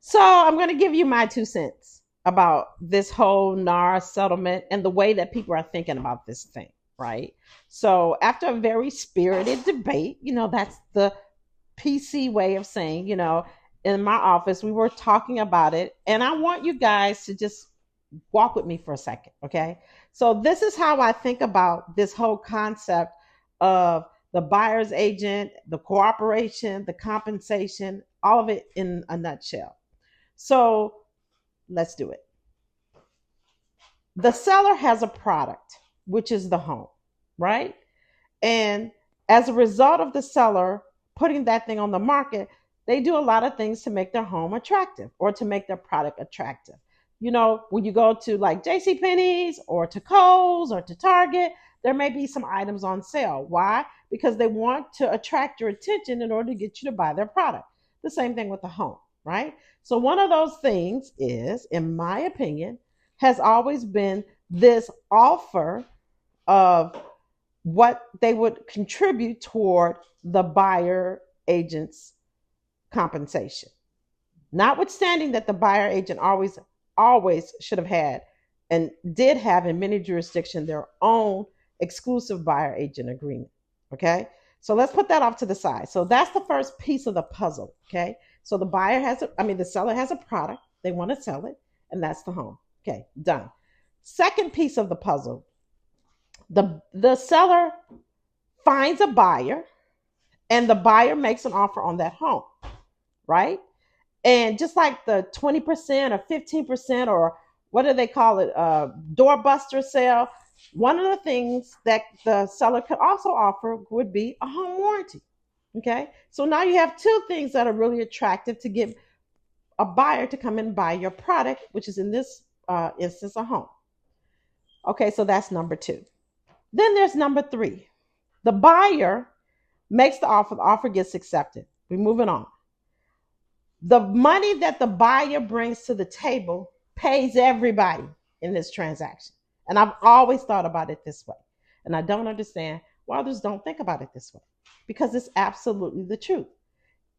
So I'm going to give you my 2 cents about this whole NAR settlement and the way that people are thinking about this thing, right? So after a very spirited debate, that's the PC way of saying, in my office, we were talking about it. And I want you guys to just walk with me for a second, okay? So this is how I think about this whole concept of the buyer's agent, the cooperation, the compensation, all of it in a nutshell. So let's do it. The seller has a product, which is the home, right? And as a result of the seller putting that thing on the market, they do a lot of things to make their home attractive or to make their product attractive. When you go to like JC Penney's or to Kohl's or to Target, there may be some items on sale. Why? Because they want to attract your attention in order to get you to buy their product. The same thing with the home, right? So one of those things is, in my opinion, has always been this offer of what they would contribute toward the buyer agent's compensation. Notwithstanding that the buyer agent always should have had and did have in many jurisdictions their own exclusive buyer agent agreement. Okay. So let's put that off to the side. So that's the first piece of the puzzle. Okay. So the seller has a product, they want to sell it, and that's the home. Okay, done. Second piece of the puzzle, the seller finds a buyer and the buyer makes an offer on that home, right? And just like the 20% or 15%, or what do they call it, doorbuster sale, one of the things that the seller could also offer would be a home warranty. Okay, so now you have two things that are really attractive to get a buyer to come and buy your product, which is in this instance a home. Okay, so that's number two. Then there's number three. The buyer makes the offer gets accepted. We're moving on. The money that the buyer brings to the table pays everybody in this transaction. And I've always thought about it this way. And I don't understand why others don't think about it this way, because it's absolutely the truth.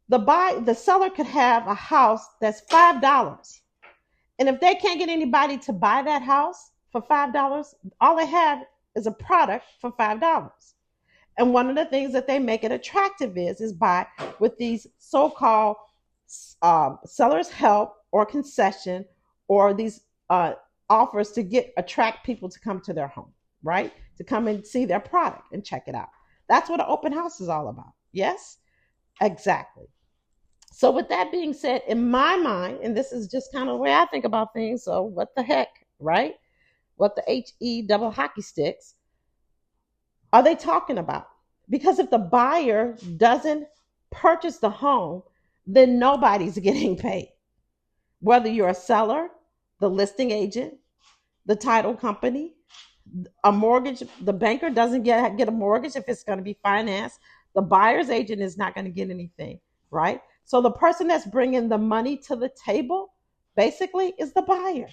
The seller could have a house that's $5. And if they can't get anybody to buy that house for $5, all they have is a product for $5. And one of the things that they make it attractive is by with these so-called seller's help or concession, or these offers to attract people to come to their home, right? To come and see their product and check it out. That's what an open house is all about. Yes, exactly. So with that being said, in my mind, and this is just kind of the way I think about things, so what the heck, right? What the HE double hockey sticks are they talking about? Because if the buyer doesn't purchase the home, then nobody's getting paid. Whether you're a seller, the listing agent, the title company, a mortgage, the banker doesn't get a mortgage if it's going to be financed. The buyer's agent is not going to get anything, right? So the person that's bringing the money to the table basically is the buyer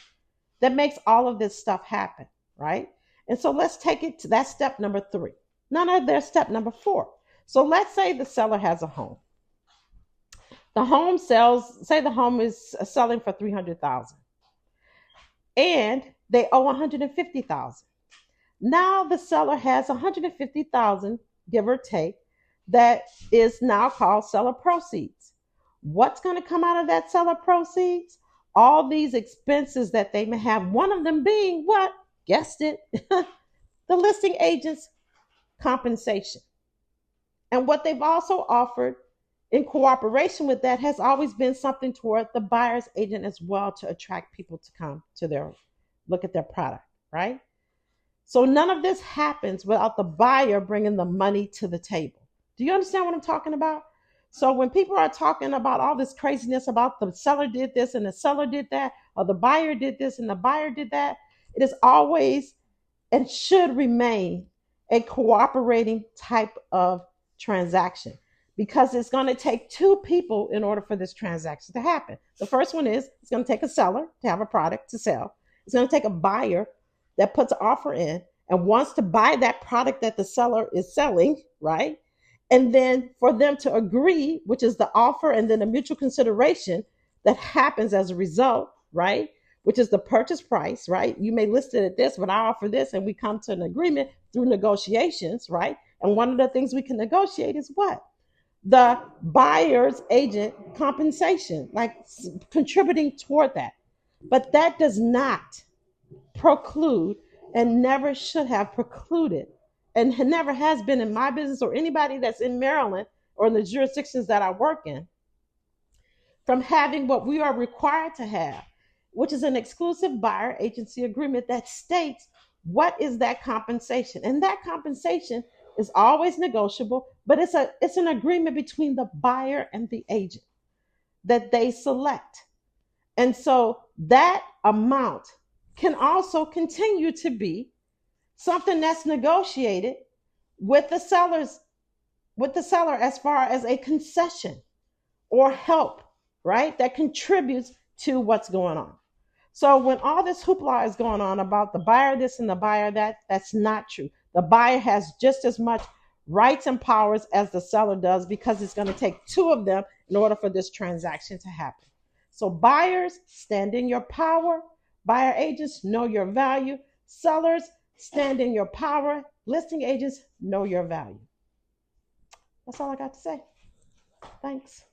that makes all of this stuff happen, right? And so let's take it to that step number three. Now there's step number four. So let's say the seller has a home. The home sells, say the home is selling for $300,000 and they owe $150,000. Now the seller has $150,000, give or take, that is now called seller proceeds. What's going to come out of that seller proceeds? All these expenses that they may have, one of them being what? Guessed it, the listing agent's compensation. And what they've also offered in cooperation with that has always been something toward the buyer's agent as well, to attract people to come to look at their product, right? So none of this happens without the buyer bringing the money to the table. Do you understand what I'm talking about? So when people are talking about all this craziness about the seller did this and the seller did that, or the buyer did this and the buyer did that, it is always and should remain a cooperating type of transaction, because it's going to take two people in order for this transaction to happen. The first one is it's going to take a seller to have a product to sell. It's going to take a buyer that puts an offer in and wants to buy that product that the seller is selling, right? And then for them to agree, which is the offer and then a mutual consideration, that happens as a result, right? Which is the purchase price, right? You may list it at this, but I offer this, and we come to an agreement through negotiations, right? And one of the things we can negotiate is what? The buyer's agent compensation, like contributing toward that. But that does not preclude and never should have precluded and never has been in my business or anybody that's in Maryland or in the jurisdictions that I work in from having what we are required to have, which is an exclusive buyer agency agreement that states what is that compensation. And that compensation is always negotiable, but it's an agreement between the buyer and the agent that they select. And so that amount can also continue to be something that's negotiated with the sellers with the seller as far as a concession or help, right? That contributes to what's going on. So when all this hoopla is going on about the buyer this and the buyer that, that's not true. The buyer has just as much rights and powers as the seller does because it's going to take two of them in order for this transaction to happen. So buyers, stand in your power. Buyer agents, know your value. Sellers, stand in your power. Listing agents, know your value. That's all I got to say. Thanks.